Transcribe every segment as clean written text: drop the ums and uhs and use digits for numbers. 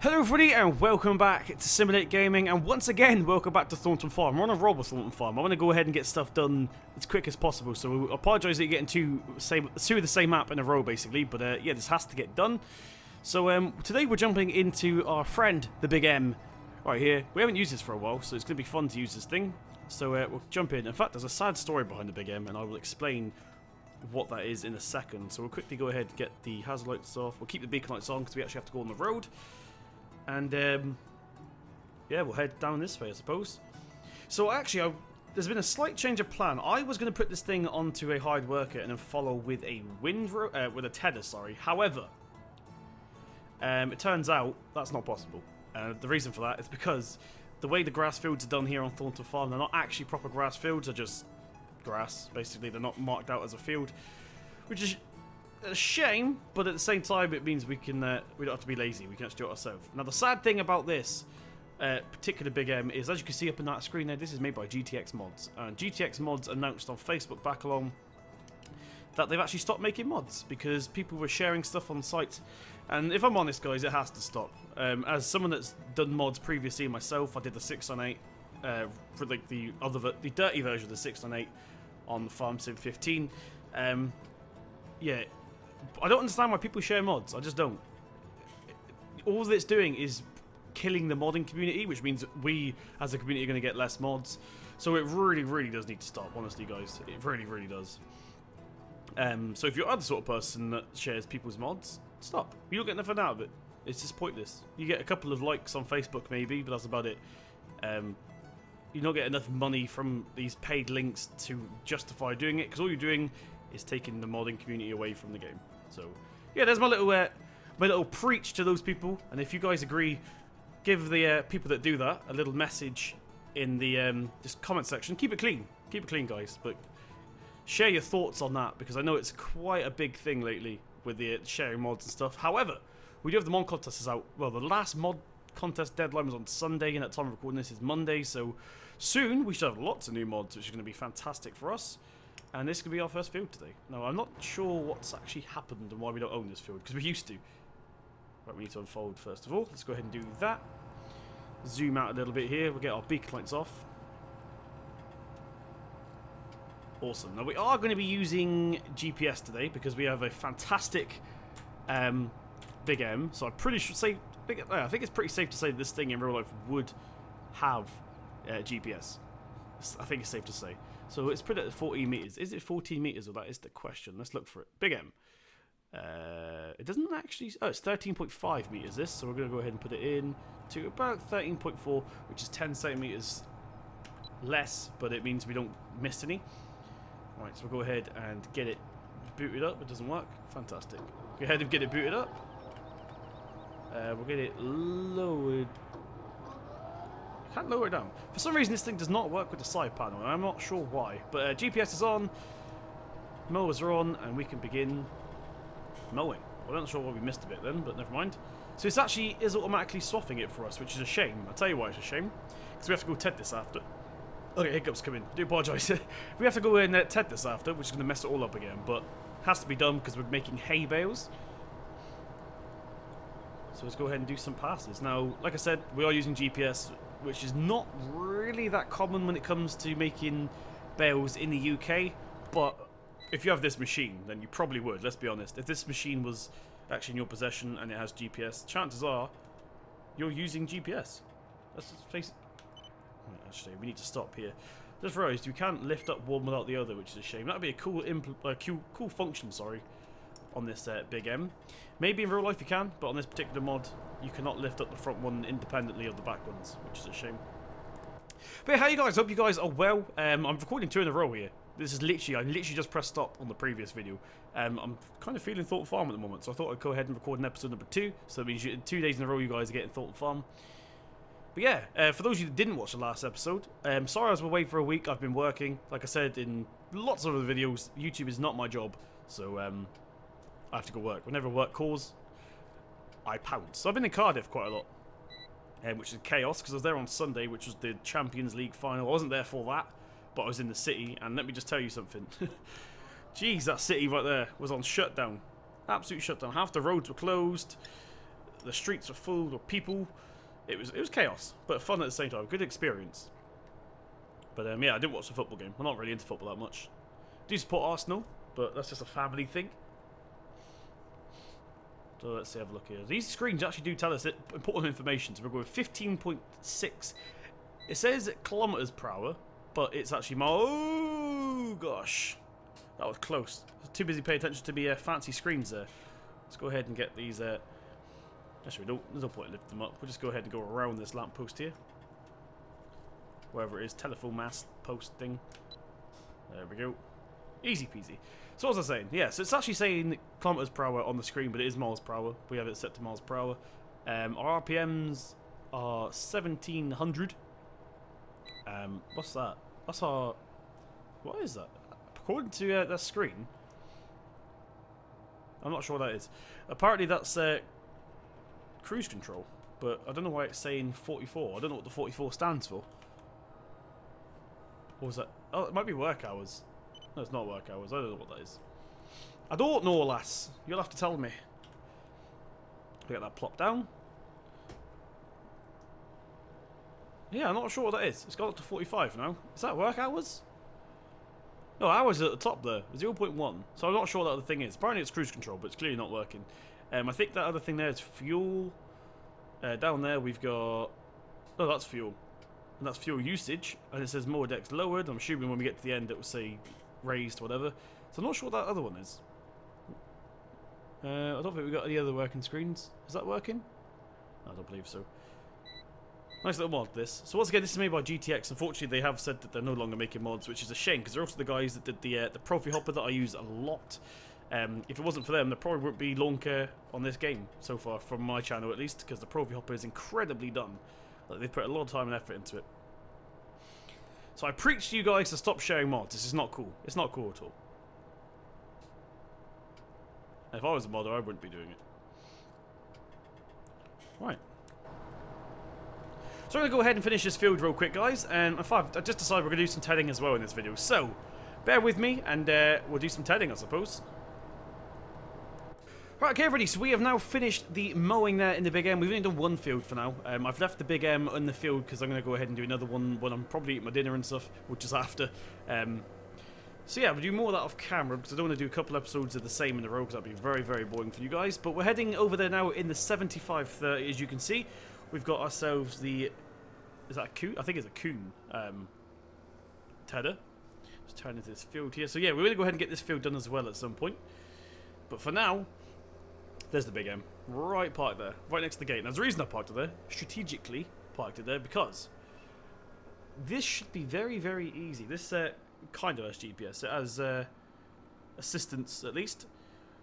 Hello everybody and welcome back to Simulate Gaming, and once again welcome back to Thornton Farm. We're on a roll with Thornton Farm. I want to go ahead and get stuff done as quick as possible, so I apologise that you're getting two of the same map in a row basically, but yeah, this has to get done. So today we're jumping into our friend the Big M right here. We haven't used this for a while, so it's going to be fun to use this thing. So we'll jump in. In fact, there's a sad story behind the Big M, and I will explain what that is in a second. So we'll quickly go ahead and get the hazard lights off. We'll keep the beacon lights on because we actually have to go on the road. And yeah, we'll head down this way, I suppose. So actually, there's been a slight change of plan. I was going to put this thing onto a hard worker and then follow with a with a tether. Sorry. However, it turns out that's not possible. The reason for that is because the way the grass fields are done here on Thornton Farm, they're not actually proper grass fields. They're just grass. Basically, they're not marked out as a field, which is a shame, but at the same time it means we don't have to be lazy. We can actually do it ourselves. Now the sad thing about this particular Big M is, as you can see up in that screen there, this is made by GTX Mods, and GTX Mods announced on Facebook back along that they've actually stopped making mods because people were sharing stuff on site. And if I'm honest guys, it has to stop. As someone that's done mods previously myself, I did the 6-on-8 for like the dirty version of the 6-on-8 on the Farm Sim 15. Yeah, I don't understand why people share mods. I just don't. All that it's doing is killing the modding community, which means we, as a community, are going to get less mods. So it really, really does need to stop, honestly, guys. It really, really does. So if you're the sort of person that shares people's mods, stop. You don't get nothing out of it. It's just pointless. You get a couple of likes on Facebook, maybe, but that's about it. You don't get enough money from these paid links to justify doing it, because all you're doing is taking the modding community away from the game. So yeah, there's my little preach to those people. And if you guys agree, give the people that do that a little message in the just comment section. Keep it clean, guys. But share your thoughts on that, because I know it's quite a big thing lately with the sharing mods and stuff. However, we do have the mod contests out. Well, the last mod contest deadline was on Sunday, and at the time of recording this is Monday. So soon we should have lots of new mods, which is going to be fantastic for us. And this could be our first field today. Now, I'm not sure what's actually happened and why we don't own this field, because we used to. Right, we need to unfold first of all. Let's go ahead and do that. Zoom out a little bit here. We'll get our beacon lights off. Awesome. Now, we are going to be using GPS today, because we have a fantastic Big M. So I'm pretty sure, I think it's pretty safe to say that this thing in real life would have GPS. I think it's safe to say. So it's put at 14 meters. Is it 14 meters, or that is the question? Let's look for it. Big M. It doesn't actually. Oh, it's 13.5 meters. This. So we're going to go ahead and put it in to about 13.4, which is 10 centimeters less, but it means we don't miss any. All right. So we'll go ahead and get it booted up. It doesn't work. Fantastic. Go ahead and get it booted up. We'll get it lowered. Can't lower it down. For some reason this thing does not work with the side panel, and I'm not sure why. But GPS is on, mowers are on, and we can begin mowing. Well, I'm not sure why we missed a bit then, but never mind. So it's actually automatically swapping it for us, which is a shame. I'll tell you why it's a shame. Because we have to go TED this after. Okay, hiccups come in. I do apologise. We have to go in TED this after, which is going to mess it all up again. But it has to be done because we're making hay bales. So let's go ahead and do some passes. Now, like I said, we are using GPS, which is not really that common when it comes to making bales in the UK, but if you have this machine, then you probably would, let's be honest. If this machine was actually in your possession and it has GPS, chances are you're using GPS. Let's just face it. Actually, we need to stop here. Just realised you can't lift up one without the other, which is a shame. That would be a cool function, sorry, on this Big M. Maybe in real life you can, but on this particular mod, you cannot lift up the front one independently of the back ones, which is a shame. But yeah, how you guys? Hope you guys are well. I'm recording 2 in a row here. This is literally, I literally just pressed stop on the previous video. I'm kind of feeling Thornton Farm at the moment, so I thought I'd go ahead and record an episode number 2. So that means 2 days in a row you guys are getting Thornton Farm. But yeah, for those of you that didn't watch the last episode, sorry I was away for a week. I've been working. Like I said in lots of other videos, YouTube is not my job, so I have to go work. Whenever work calls, I pounce. So I've been in Cardiff quite a lot, which is chaos because I was there on Sunday, which was the Champions League final. I wasn't there for that, but I was in the city, and let me just tell you something. Jeez, that city right there was on shutdown. Absolute shutdown. Half the roads were closed. The streets were full of people. It was chaos, but fun at the same time. Good experience. But yeah, I didn't watch the football game. I'm not really into football that much. Do support Arsenal, but that's just a family thing. So let's see, have a look here. These screens actually do tell us important information. So we're going 15.6. It says kilometers per hour, but it's actually more. Oh gosh, that was close. I was too busy paying attention to the fancy screens there. Let's go ahead and get these. Actually, there's no point in lifting them up. We'll just go ahead and go around this lamppost here. Wherever it is, telephone mast post thing. There we go. Easy peasy. So what was I saying? Yeah, so it's actually saying kilometers per hour on the screen, but it is miles per hour. We have it set to miles per hour. Our RPMs are 1700. What's that? That's our... What is that? According to that screen, I'm not sure what that is. Apparently that's cruise control, but I don't know why it's saying 44. I don't know what the 44 stands for. What was that? Oh, it might be work hours. No, it's not work hours. I don't know what that is. I don't know, lass. You'll have to tell me. Get that plop down. Yeah, I'm not sure what that is. It's got up to 45 now. Is that work hours? No, hours are at the top there. 0.1. So I'm not sure what that other thing is. Apparently it's cruise control, but it's clearly not working. I think that other thing there is fuel. Down there we've got... Oh, that's fuel. And that's fuel usage. And it says more decks lowered. I'm assuming when we get to the end it will say raised, whatever. So I'm not sure what that other one is. I don't think we've got any other working screens. Is that working? I don't believe so. Nice little mod, this. So once again, this is made by GTX. Unfortunately, they have said that they're no longer making mods, which is a shame, because they're also the guys that did the Profi Hopper that I use a lot. If it wasn't for them, there probably wouldn't be lawn care on this game so far, from my channel at least, because the Profi Hopper is incredibly done. Like, they've put a lot of time and effort into it. So I preach to you guys to stop sharing mods. This is not cool. It's not cool at all. If I was a modder, I wouldn't be doing it. Right. So I'm going to go ahead and finish this field real quick, guys. And in fact, I just decided we're going to do some tedding as well in this video. So, bear with me, and we'll do some tedding, I suppose. Right, okay, everybody, so we have now finished the mowing there in the Big M. We've only done one field for now. I've left the Big M in the field because I'm going to go ahead and do another one when I'm probably eating my dinner and stuff, which is after. So yeah, we'll do more of that off camera because I don't want to do a couple episodes of the same in a row because that'd be very, very boring for you guys. But we're heading over there now in the 7530, as you can see. We've got ourselves the... Is that a coon? I think it's a coon. Tedder. Let's turn into this field here. So yeah, we're going to go ahead and get this field done as well at some point. But for now... There's the Big M, right parked there, right next to the gate. Now, there's a reason I parked it there, strategically parked it there, because this should be very, very easy. This kind of has GPS. It has assistance, at least. So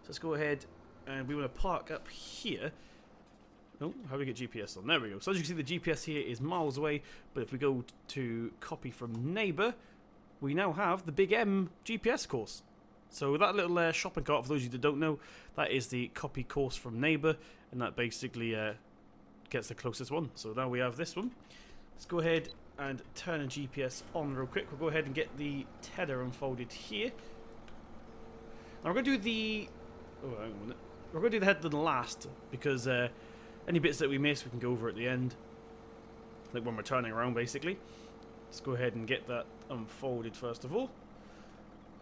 let's go ahead, and we want to park up here. Oh, how do we get GPS on? There we go. So as you can see, the GPS here is miles away, but if we go to copy from neighbour, we now have the Big M GPS course. So that little shopping cart, for those of you that don't know, that is the copy course from neighbour, and that basically gets the closest one. So now we have this one. Let's go ahead and turn a GPS on real quick. We'll go ahead and get the tether unfolded here. Now we're going to do the... Oh, hang on a minute. We're going to do the head done last, because any bits that we miss, we can go over at the end. Like when we're turning around, basically. Let's go ahead and get that unfolded first of all.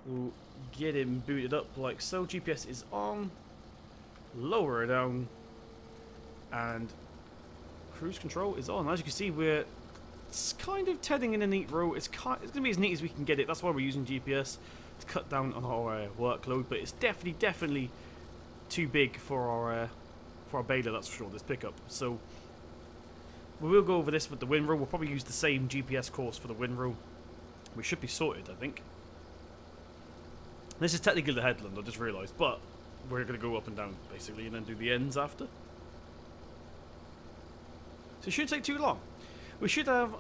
We'll get him booted up like so. GPS is on. Lower it down. And cruise control is on. As you can see, we're kind of tedding in a neat row. It's going to be as neat as we can get it. That's why we're using GPS to cut down on our workload. But it's definitely too big for our baler, that's for sure, this pickup. So we will go over this with the windrow. We'll probably use the same GPS course for the windrow. We should be sorted, I think. This is technically the headland, I just realised, but we're going to go up and down, basically, and then do the ends after. So it shouldn't take too long. We should have,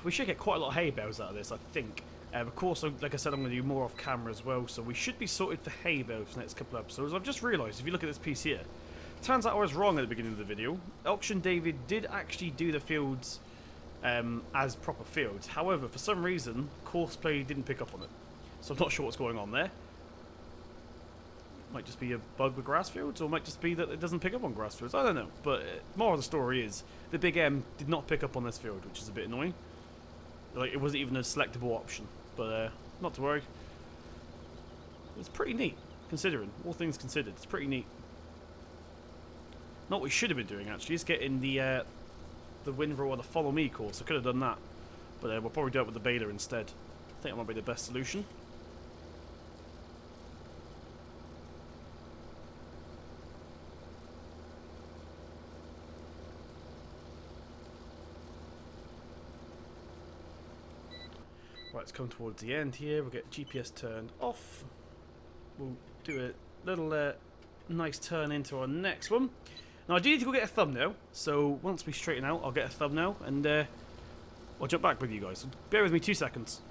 we should get quite a lot of hay bales out of this, I think. Of course, like I said, I'm going to do more off camera as well, so we should be sorted for hay bales for the next couple of episodes. I've just realised, if you look at this piece here, turns out I was wrong at the beginning of the video. OxygenDavid did actually do the fields as proper fields. However, for some reason, Courseplay didn't pick up on it. So I'm not sure what's going on there. Might just be a bug with grass fields, or might just be that it doesn't pick up on grass fields. I don't know. But more of the story is the Big M did not pick up on this field, which is a bit annoying. Like, it wasn't even a selectable option. But not to worry. It's pretty neat, considering all things considered. It's pretty neat. Not what we should have been doing actually is getting the windrow or the follow me course. I could have done that, but we'll probably do it with the baler instead. I think that might be the best solution. Right, let's come towards the end here. We'll get GPS turned off. We'll do a little nice turn into our next one. Now I do need to go get a thumbnail, so once we straighten out, I'll get a thumbnail and I'll jump back with you guys. So bear with me 2 seconds.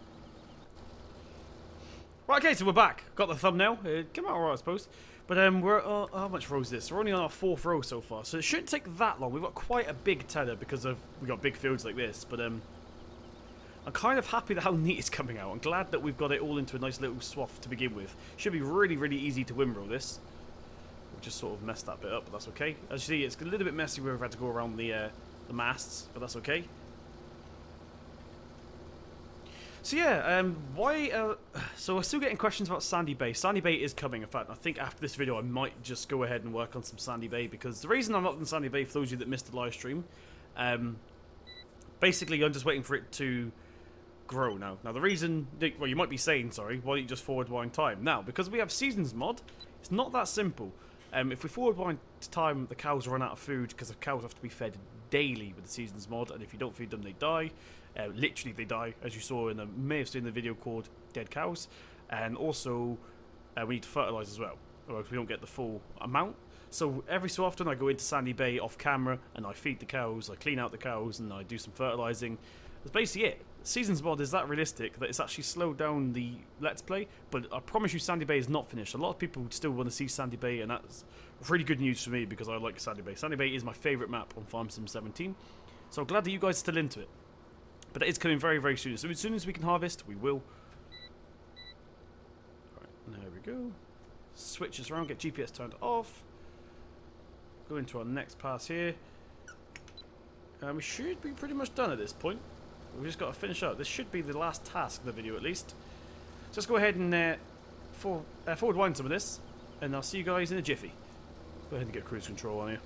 Right, okay, so we're back. Got the thumbnail. It came out alright, I suppose. But we're how much row is this? We're only on our 4th row so far, so it shouldn't take that long. We've got quite a big tether because we got big fields like this. But I'm kind of happy that how neat it's coming out. I'm glad that we've got it all into a nice little swath to begin with. Should be really, really easy to windrow this. We've just sort of messed that bit up, but that's okay. As you see, it's a little bit messy where we've had to go around the masts, but that's okay. So yeah, so we're still getting questions about Sandy Bay. Sandy Bay is coming. In fact, I think after this video I might just go ahead and work on some Sandy Bay, because the reason I'm not in Sandy Bay, for those of you that missed the live stream, basically I'm just waiting for it to grow now. Now the reason, well, you might be saying, sorry, why don't you just forward wind time? Now, because we have seasons mod, it's not that simple. If we forward wind time, the cows run out of food, because the cows have to be fed daily with the seasons mod, and if you don't feed them, they die. Literally, they die, as you saw in may have seen the video called Dead Cows. And also, we need to fertilise as well, or else we don't get the full amount. So every so often, I go into Sandy Bay off camera, and I feed the cows, I clean out the cows, and I do some fertilising. That's basically it. Seasons mod is that realistic that it's actually slowed down the Let's Play, but I promise you Sandy Bay is not finished. A lot of people still want to see Sandy Bay, and that's really good news for me because I like Sandy Bay. Sandy Bay is my favourite map on Ep.17, so I'm glad that you guys are still into it. But it is coming very, very soon. So as soon as we can harvest, we will. Right, there we go. Switch this around, get GPS turned off. Go into our next pass here. And we should be pretty much done at this point. We've just got to finish up. This should be the last task of the video, at least. So let's go ahead and forward wind some of this, and I'll see you guys in a jiffy. Let's go ahead and get cruise control on here.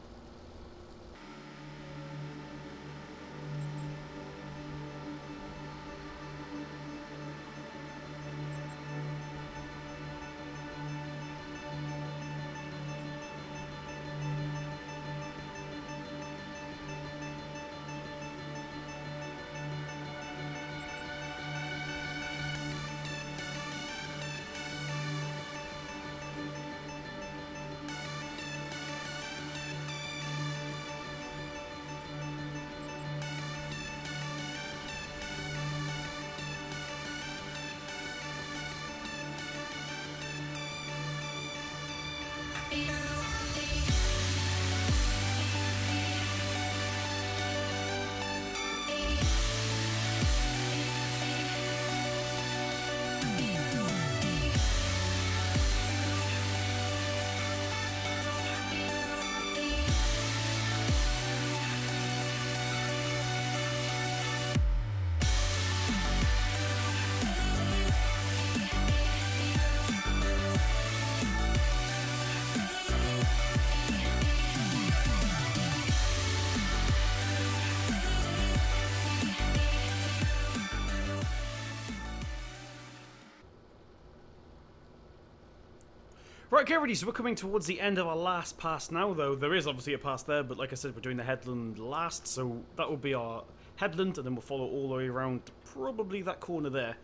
Right, okay, ready, so we're coming towards the end of our last pass now, though there is obviously a pass there, but like I said, we're doing the headland last, so that will be our headland, and then we'll follow all the way around to probably that corner there,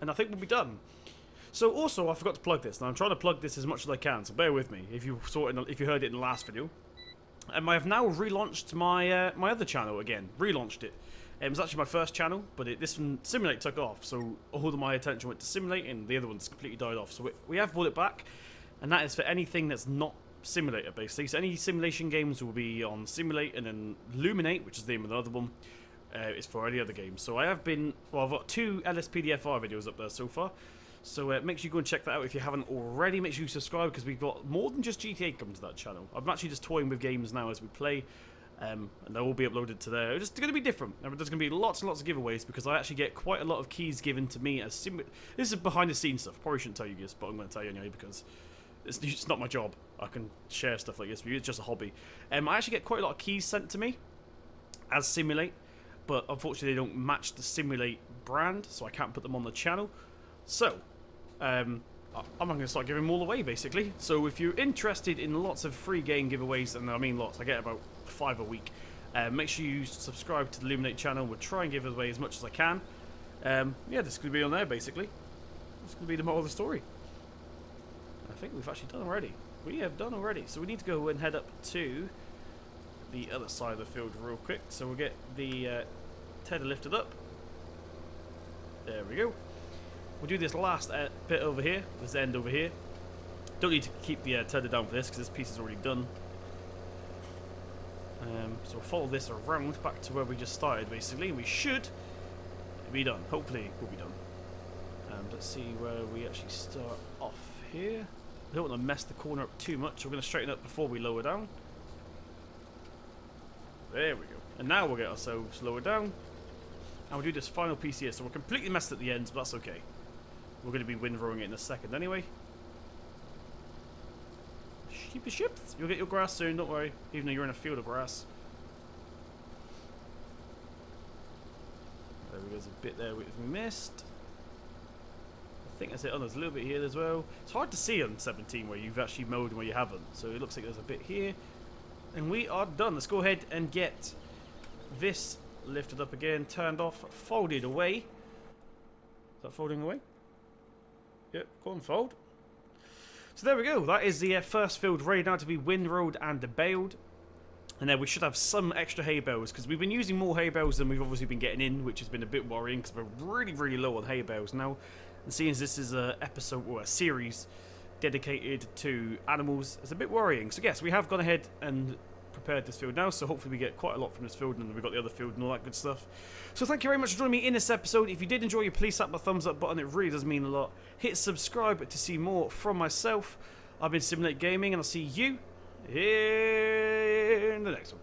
and I think we'll be done. So also, I forgot to plug this. Now I'm trying to plug this as much as I can, so bear with me if you saw it if you heard it in the last video. I have now relaunched my my other channel again, relaunched it. It was actually my first channel, but this one, Simulate, took off, so all of my attention went to Simulate, and the other one's completely died off. So we have brought it back, and that is for anything that's not Simulator, basically. So any simulation games will be on Simulate, and then Luminate, which is the name of the other one, is for any other games. So I have been, well, I've got 2 LSPDFR videos up there so far. So make sure you go and check that out if you haven't already. Make sure you subscribe because we've got more than just GTA coming to that channel. I'm actually just toying with games now as we play. And they will be uploaded to there. It's going to be different. There's going to be lots and lots of giveaways because I actually get quite a lot of keys given to me as this is behind the scenes stuff. Probably shouldn't tell you this, but I'm going to tell you anyway because it's not my job. I can share stuff like this with you. It's just a hobby. I actually get quite a lot of keys sent to me as Simulate, but unfortunately they don't match the Simulate brand, so I can't put them on the channel. So I'm going to start giving them all away basically. So if you're interested in lots of free game giveaways, and I mean lots, I get about 5 a week. Make sure you subscribe to the Illuminate channel. We'll try and give away as much as I can. Yeah, this could be on there basically. This could be the moral of the story. I think we've actually done already. We have done already. So we need to go and head up to the other side of the field real quick. So we'll get the tether lifted up. There we go. We'll do this last bit over here, this end over here. Don't need to keep the tether down for this because this piece is already done. So we'll follow this around back to where we just started basically. We should be done. Hopefully we'll be done. Let's see where we actually start off here. I don't want to mess the corner up too much, so we're going to straighten up before we lower down. There we go. And now we'll get ourselves lower down. And we'll do this final piece here. So we're completely messed at the ends, but that's okay. We're going to be windrowing it in a second anyway. Keep your ships. You'll get your grass soon, don't worry. Even though you're in a field of grass. There we go, there's a bit there we missed. I think that's it. Oh, there's a little bit here as well. It's hard to see on 17 where you've actually mowed and where you haven't. So it looks like there's a bit here. And we are done. Let's go ahead and get this lifted up again, turned off, folded away. Is that folding away? Yep, go and fold. So there we go. That is the first field ready now to be windrowed and baled. And then we should have some extra hay bales because we've been using more hay bales than we've obviously been getting in, which has been a bit worrying because we're really, really low on hay bales now. And seeing as this is an episode or a series dedicated to animals, it's a bit worrying. So yes, we have gone ahead and prepared this field now, so hopefully we get quite a lot from this field, and then we've got the other field and all that good stuff. So thank you very much for joining me in this episode. If you did enjoy it, please slap the thumbs up button. It really does mean a lot. Hit subscribe to see more from myself. I've been Simulate Gaming, and I'll see you in the next one.